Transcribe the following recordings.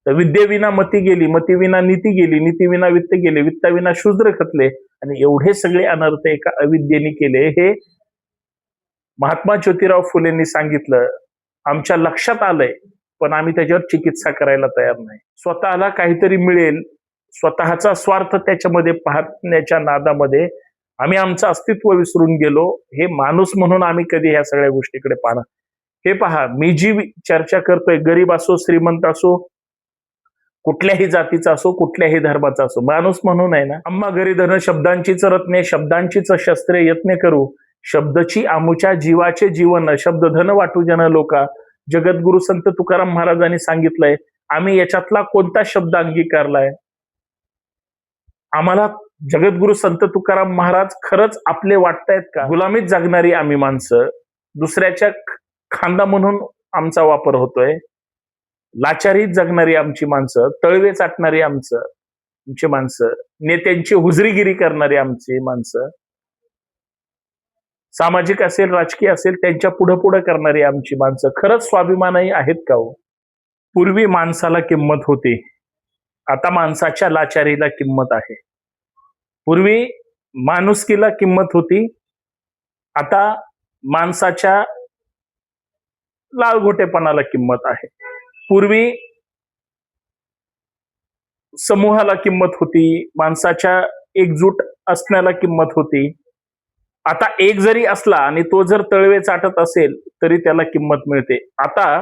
तर विद्येविना मती गेली, मतीविना नीती गेली, नीतीविना वित्त गेले, वित्ताविना शूद्र खतले. आणि एवढे सगळे अनर्थ एका अविद्येने केले. हे महात्मा ज्योतिराव फुलेंनी सांगितलं. आमच्या लक्षात आलंय, पण आम्ही त्याच्यावर चिकित्सा करायला तयार नाही. स्वतःला काहीतरी मिळेल, स्वतःचा स्वार्थ त्याच्यामध्ये पाहण्याच्या नादामध्ये आम्ही आमचं अस्तित्व विसरून गेलो. हे माणूस म्हणून आम्ही कधी ह्या सगळ्या गोष्टीकडे पाहणार. हे पहा, मी जी चर्चा करतोय, गरीब असो, श्रीमंत असो, कुठल्याही जातीचा असो, कुठल्याही धर्माचा असो, माणूस म्हणून आहे ना. आम्हा घरी धन शब्दांचीच रत्ने, शब्दांचीच शस्त्रे यत्ने करू, शब्दची आमुच्या जीवाचे जीवन, शब्द धन वाटू जन लोका. जगद्गुरु संत तुकाराम महाराजांनी सांगितलंय. आम्ही याच्यातला कोणता शब्द अंगीकारलाय? आम्हाला जगद्गुरु संत तुकाराम महाराज खरंच आपले वाटतायत का? गुलामीत जगणारी आम्ही माणसं, दुसऱ्याच्या खांदा म्हणून आमचा वापर होतोय. लाचारीत जगणारी आमची माणसं, तळवे चाटणारी आमची माणसं, नेत्यांची हुजरीगिरी करणारी आमची माणसं, सामाजिक असेल, राजकीय असेल, त्यांच्या पुढे करणारी आमची माणसं खरंच स्वाभिमानी आहेत का हो? पूर्वी माणसाला किंमत होती, आता माणसाच्या लाचारीला किंमत आहे. पूर्वी माणुसकीला किंमत होती, आता माणसाच्या लालघोटेपणाला किंमत आहे. पूर्वी समूहाला किंमत होती, माणसाच्या एकजूट असण्याला किंमत होती. आता एक जरी असला आणि तो जर तळवे चाटत असेल तरी त्याला किंमत मिळते. आता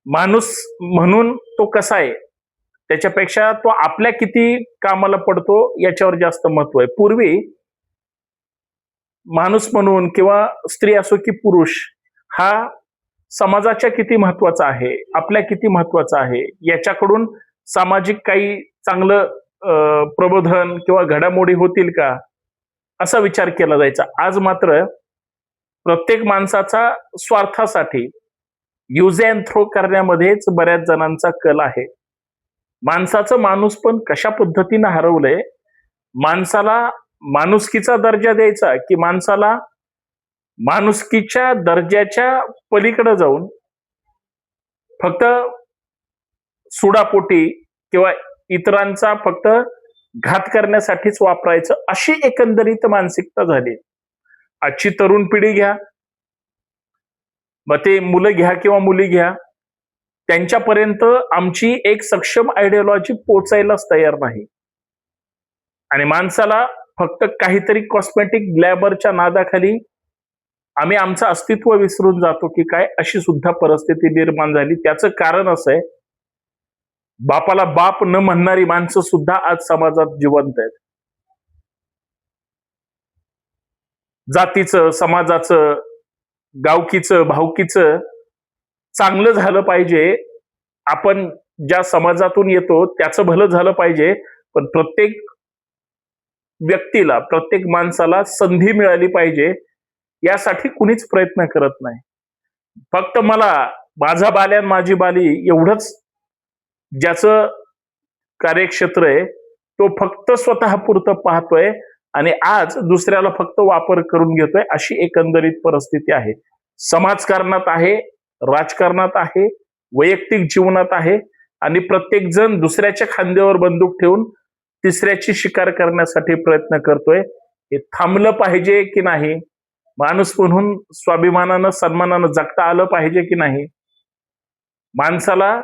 माणूस म्हणून तो कसा आहे त्याच्यापेक्षा तो आपल्या किती कामाला पडतो याच्यावर जास्त महत्व आहे. पूर्वी माणूस म्हणून किंवा स्त्री असो की पुरुष हा समाजाच्या किती महत्वाचा आहे, आपल्या किती महत्वाचा आहे, याच्याकडून सामाजिक काही चांगलं प्रबोधन किंवा घडामोडी होतील का असा विचार केला जायचा. आज मात्र प्रत्येक माणसाचा स्वार्थासाठी यूज अँड थ्रो करण्यामध्येच बऱ्याच जणांचा कल आहे. माणसाचं माणूस पण कशा पद्धतीनं हरवलंय? माणसाला माणुसकीचा दर्जा द्यायचा की माणसाला माणुसकीच्या दर्जाच्या पलीकडे जाऊन फक्त सुडापोटी किंवा इतरांचा फक्त घात करण्यासाठीच वापरायचं, अशी एकंदरीत मानसिकता झाली. आजची तरुण पिढी घ्या, मग ते मुलं घ्या किंवा मुली घ्या, त्यांच्यापर्यंत आमची एक सक्षम आयडिओलॉजी पोचायलाच तयार नाही. आणि माणसाला फक्त काहीतरी कॉस्मेटिक ग्लॅमरच्या नादाखाली आम्ही आमचं अस्तित्व विसरून जातो की काय, अशी सुद्धा परिस्थिती निर्माण झाली. त्याचं कारण असं आहे, बापाला बाप न म्हणणारी माणसं सुद्धा आज समाजात जिवंत आहेत. जातीचं, समाजाचं, गावकीचं, भावकीचं चांगलं झालं पाहिजे, आपण ज्या समाजातून येतो त्याचं भलं झालं पाहिजे, पण प्रत्येक व्यक्तीला, प्रत्येक माणसाला संधी मिळाली पाहिजे यासाठी कुणीच प्रयत्न करत नाही. फक्त मला माझा बाल्यान माझी बाली एवढंच ज्याचं कार्यक्षेत्र आहे तो फक्त स्वतःपुरतं पाहतोय आणि आज दुसऱ्याला फक्त वापर करून घेतोय, अशी एकंदरीत परिस्थिती आहे. समाजकारणात आहे, राजकारणात आहे, वैयक्तिक जीवनात आहे आणि प्रत्येक जण दुसऱ्याच्या खांद्यावर बंदूक ठेवून तिसऱ्याची शिकार करण्यासाठी प्रयत्न करतोय. हे थांबलं पाहिजे की नाही? माणूस म्हणून स्वाभिमानानं, सन्मानानं जगता आलं पाहिजे की नाही? माणसाला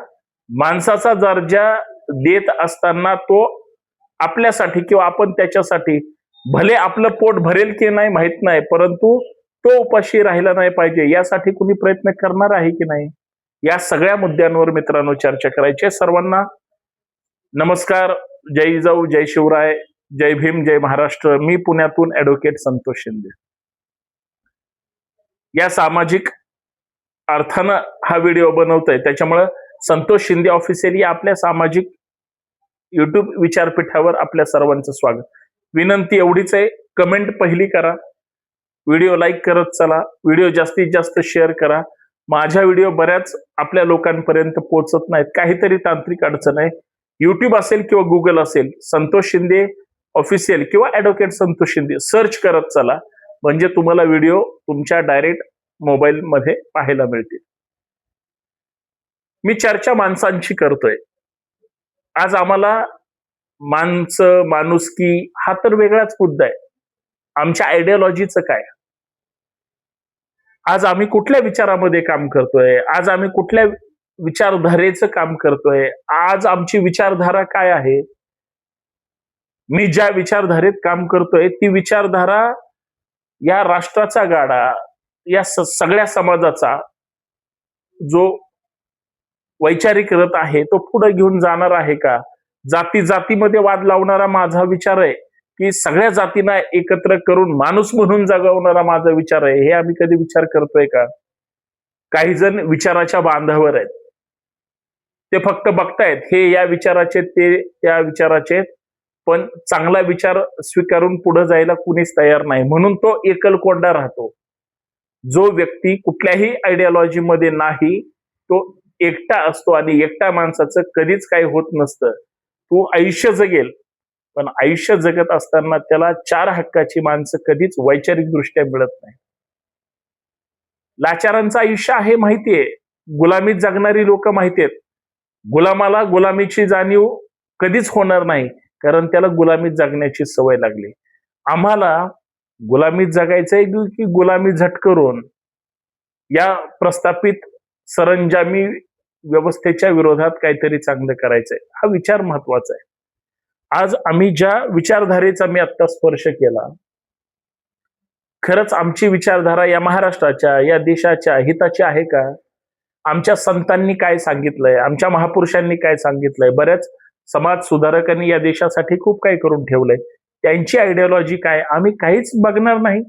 माणसाचा दर्जा देत असताना तो आपल्यासाठी किंवा आपण त्याच्यासाठी, भले आपलं पोट भरेल की नाही माहित नाही, परंतु तो उपाशी राहिला नाही पाहिजे यासाठी कुणी प्रयत्न करणार आहे की नाही? या सगळ्या मुद्द्यांवर मित्रांनो चर्चा करायची. सर्वांना नमस्कार, जय जिजाऊ, जय शिवराय, जय भीम, जय महाराष्ट्र. मी पुण्यातून ऍडव्होकेट संतोष शिंदे. या सामाजिक अर्थानं हा व्हिडिओ बनवतोय, त्याच्यामुळे संतोष शिंदे ऑफिशियली आपल्या सामाजिक युट्यूब विचारपीठावर आपल्या सर्वांचं स्वागत. विनंती एवढीच आहे, कमेंट पहिली करा, व्हिडिओ लाईक करत चला, व्हिडिओ जास्तीत जास्त शेअर करा. माझ्या व्हिडिओ बऱ्याच आपल्या लोकांपर्यंत पोहोचत नाहीत, काहीतरी तांत्रिक अडचण आहे. युट्यूब असेल किंवा गुगल असेल, संतोष शिंदे ऑफिशियल किंवा ऍडव्होकेट संतोष शिंदे सर्च करत चला, म्हणजे तुम्हाला व्हिडिओ तुमच्या डायरेक्ट मोबाईल मध्ये पाहायला मिळतील. मी चर्चा माणसांची करतोय. आज आम्हाला माणसं, माणुसकी हा तर वेगळाच मुद्दा आहे. आमच्या आयडिओलॉजीचं काय? आज आम्ही कुठल्या विचारामध्ये काम करतोय? आज आम्ही कुठल्या विचारधारेचं काम करतोय? आज आमची विचारधारा काय आहे? मी ज्या विचारधारेत काम करतोय ती विचारधारा या राष्ट्राचा गाडा, या सगळ्या समाजाचा जो वैचारिक रथ आहे तो पुढे घेऊन जाणार आहे का? जाती जातीमध्ये वाद लावणारा माझा विचार आहे की सगळ्या जातींना एकत्र करून माणूस म्हणून जगवणारा माझा विचार आहे? हे आम्ही कधी विचार करतोय का? काही जण विचाराच्या बांधावर आहेत. ते फक्त बघतायत हे या विचाराचे, ते त्या विचाराचे, पण चांगला विचार स्वीकारून पुढे जायला कुणीच तयार नाही. म्हणून तो एकलकोंडा राहतो. जो व्यक्ती कुठल्याही आयडिओलॉजी मध्ये नाही तो एकटा असतो आणि एकटा माणसाचं कधीच काही होत नसतं. तो आयुष्य जगेल, पण आयुष्य जगत असताना त्याला 4 हक्काची माणसं कधीच वैचारिक दृष्ट्या मिळत नाही. लाचारांचं आयुष्य आहे माहितीये, गुलामीत जगणारी लोक माहितीयेत. गुलामाला गुलामीची जाणीव कधीच होणार नाही, कारण त्याला गुलामीत जगण्याची सवय लागली. आम्हाला गुलामीत जगायचंय की गुलामी झटकरून या प्रस्थापित सरंजामी व्यवस्थेच्या विरोधात काहीतरी चांगलं करायचंय? हा विचार महत्वाचा आहे. आज आम्ही ज्या विचारधारेचा मी आता स्पर्श केला, खरंच आमची विचारधारा या महाराष्ट्राच्या, या देशाच्या हिताची आहे का? आमच्या संतांनी काय सांगितलंय? आमच्या महापुरुषांनी काय सांगितलंय? बऱ्याच समाज सुधारकांनी या देशासाठी खूप काही करून ठेवलंय. त्यांची आयडिओलॉजी काय? आम्ही काहीच बघणार नाही.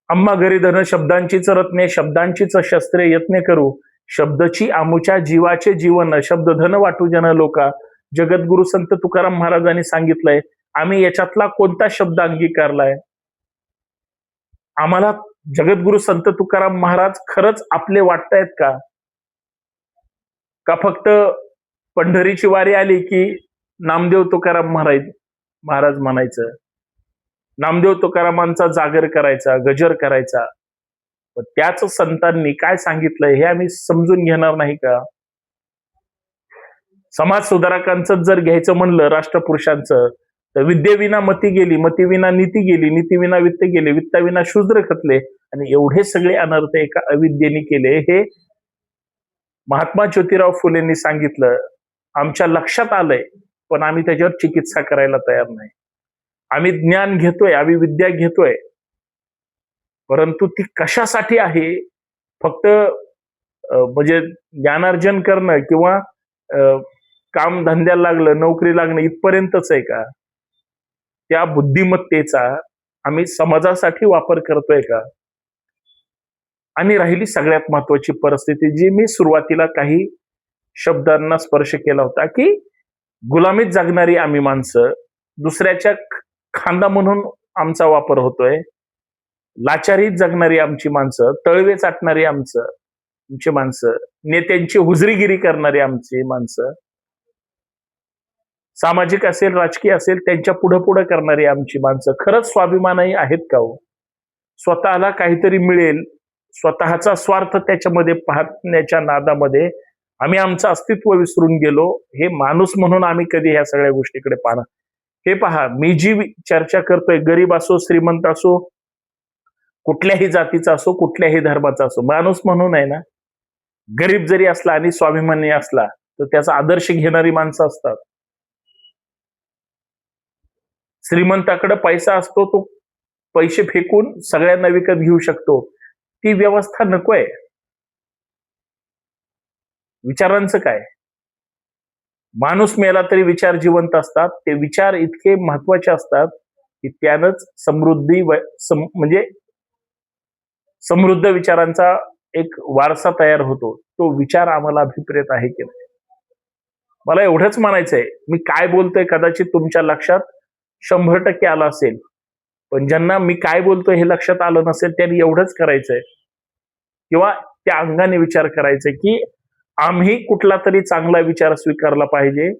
आम्हा घरी धन शब्दांचीच रत्ने, शब्दांचीच शस्त्रे यत्ने करू, शब्दची आमुच्या जीवाचे जीवन, शब्द धन वाटू जन लोका. जगद्गुरु संत तुकाराम महाराजांनी सांगितलंय. आम्ही याच्यातला कोणता शब्द अंगीकारलाय? आम्हाला जगद्गुरु संत तुकाराम महाराज खरंच आपले वाटतायत का? का फक्त पंढरीची वारी आली की नामदेव तुकाराम महाराज म्हणायचं, नामदेव तुकारामांचा जागर करायचा, गजर करायचा? त्याच संतांनी काय सांगितलंय हे आम्ही समजून घेणार नाही का? समाज सुधारकांचं जर घ्यायचं म्हणलं, राष्ट्रपुरुषांचं, तर विद्येविना मती गेली, मतीविना नीती गेली, नीतीविना वित्त गेले, वित्ताविना शूद्र खतले, आणि एवढे सगळे अनर्थ एका अविद्येने केले. हे महात्मा ज्योतिराव फुलेंनी सांगितलं. आमच्या लक्षात आलंय, पण आम्ही त्याच्यावर चिकित्सा करायला तयार नाही. आम्ही ज्ञान घेतोय, आम्ही विद्या घेतोय, परंतु ती कशासाठी आहे? फक्त म्हणजे ज्ञानार्जन करणं किंवा काम धंद्याला लागलं, नोकरी लागणं इथपर्यंतच आहे का? त्या बुद्धिमत्तेचा आम्ही समाजासाठी वापर करतोय का? आणि राहिली सगळ्यात महत्वाची परिस्थिती, जी मी सुरुवातीला काही शब्दांना स्पर्श केला होता, की गुलामीत जगणारी आम्ही माणसं, दुसऱ्याच्या खांदा म्हणून आमचा वापर होतोय, लाचारीत जगणारी आमची माणसं, तळवे चाटणारी आमची माणसं, नेत्यांची हुजरीगिरी करणारी आमची माणसं, सामाजिक असेल, राजकीय असेल, त्यांच्या पुढे पुढे करणारी आमची माणसं खरंच स्वाभिमानी आहेत का हो? स्वतःला काहीतरी मिळेल, स्वतःचा स्वार्थ त्याच्यामध्ये पाहण्याच्या नादामध्ये आम्ही आमचं अस्तित्व विसरून गेलो. हे माणूस म्हणून आम्ही कधी ह्या सगळ्या गोष्टीकडे पाहणार? हे पहा, मी जी चर्चा करतोय, गरीब असो, श्रीमंत असो, कुठल्याही जातीचा असो, कुठल्याही धर्माचा असो, माणूस म्हणून आहे ना. गरीब जरी असला आणि स्वाभिमानी असला तर त्याचा आदर्श घेणारी माणसं असतात. श्रीमंताकडे पैसा असतो, तो पैसे फेकून सगळ्यांना विकत घेऊ शकतो. ती व्यवस्था नकोय. विचारांचं काय? माणूस मेला तरी विचार जिवंत असतात. ते विचार इतके महत्वाचे असतात की त्यानंच समृद्धी म्हणजे समृद्ध विचारांचा एक वारसा तयार होतो. तो विचार आम्हाला अभिप्रेत आहे की नाही? मला एवढंच म्हणायचंय. मी काय बोलतोय कदाचित तुमच्या लक्षात 100% आलं असेल, पण ज्यांना मी काय बोलतोय हे लक्षात आलं नसेल त्यांनी एवढंच करायचंय, किंवा त्या अंगाने विचार करायचंय की आम्ही कुठला तरी चांगला विचार स्वीकारला पाहिजे,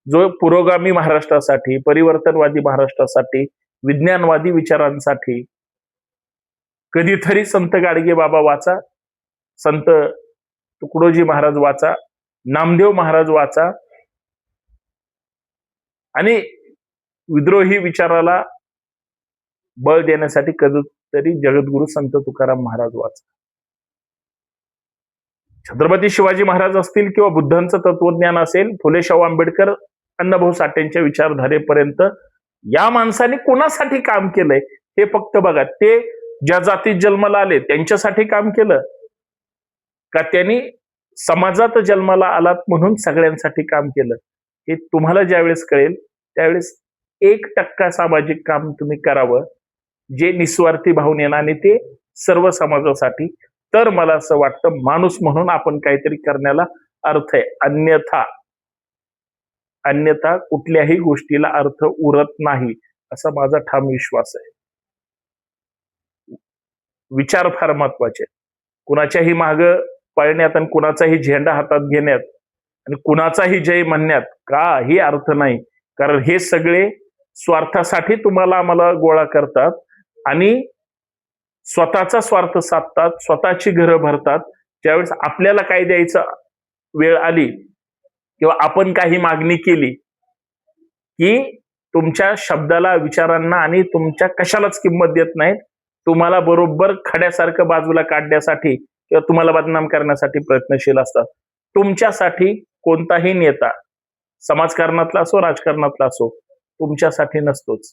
जो पुरोगामी महाराष्ट्रासाठी, परिवर्तनवादी महाराष्ट्रासाठी, विज्ञानवादी विचारांसाठी. कधीतरी संत गाडगे बाबा वाचा, संत तुकडोजी महाराज वाचा, नामदेव महाराज वाचा आणि विद्रोही विचाराला बळ देण्यासाठी कधीतरी जगद्गुरु संत तुकाराम महाराज वाचा. छत्रपती शिवाजी महाराज असतील किंवा बुद्धांचं तत्वज्ञान असेल, फुले शाहू आंबेडकर, अण्णाभाऊ साठेंच्या विचारधारेपर्यंत या माणसाने कोणासाठी काम केलंय हे फक्त बघा. ते ज्या जातीत जन्माला आले त्यांच्यासाठी काम केलं का त्यांनी समाजात जन्माला आलात म्हणून सगळ्यांसाठी काम केलं, हे तुम्हाला ज्यावेळेस कळेल त्यावेळेस 1% सामाजिक काम तुम्ही करावं जे निस्वार्थी भावनेनं आणि ते सर्व समाजासाठी. तर मला असं वाटतं माणूस म्हणून आपण काहीतरी करण्याला अर्थ आहे. अन्यथा कुठल्याही गोष्टीला अर्थ उरत नाही असा माझा ठाम विश्वास आहे. विचार फार महत्वाचे. कुणाच्याही माग पळण्यात आणि कुणाचाही झेंडा हातात घेण्यात आणि कुणाचाही जय म्हणण्यात काही अर्थ नाही. कारण हे सगळे स्वार्थासाठी तुम्हाला आम्हाला गोळा करतात आणि स्वतःचा स्वार्थ साधतात, स्वतःची घरं भरतात. ज्यावेळेस आपल्याला काय द्यायचं वेळ आली किंवा आपण काही मागणी केली की तुमच्या शब्दाला, विचारांना आणि तुमच्या कशालाच किंमत देत नाहीत. तुम्हाला बरोबर खड्यासारखं बाजूला काढण्यासाठी किंवा तुम्हाला बदनाम करण्यासाठी प्रयत्नशील असतात. तुमच्यासाठी कोणताही नेता समाजकारणातला असो, राजकारणातला असो, तुमच्यासाठी नसतोच.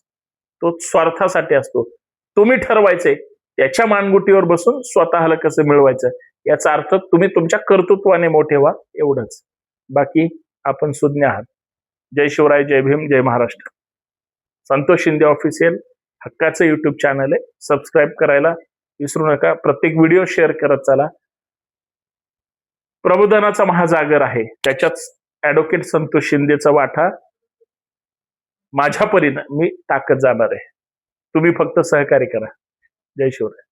तो स्वार्थासाठी असतो. तुम्ही ठरवायचंय त्याच्या मानगुटीवर बसून स्वतःला कसं मिळवायचं. याचा अर्थ तुम्ही तुमच्या कर्तृत्वाने मोठे व्हा, एवढंच. बाकी आपण सुज्ञ आहात. जय शिवराय, जय भीम, जय महाराष्ट्र. संतोष शिंदे ऑफिशियल हक्काचं युट्यूब चॅनल आहे. सबस्क्राईब करायला विसरू नका. प्रत्येक व्हिडिओ शेअर करत चला. प्रबोधनाचा महाजागर आहे, त्याच्यात ऍडव्होकेट संतोष शिंदेचा वाटा माझ्या परीनं मी टाकत जाणार आहे. तुम्ही फक्त सहकार्य करा. जय शिवराय.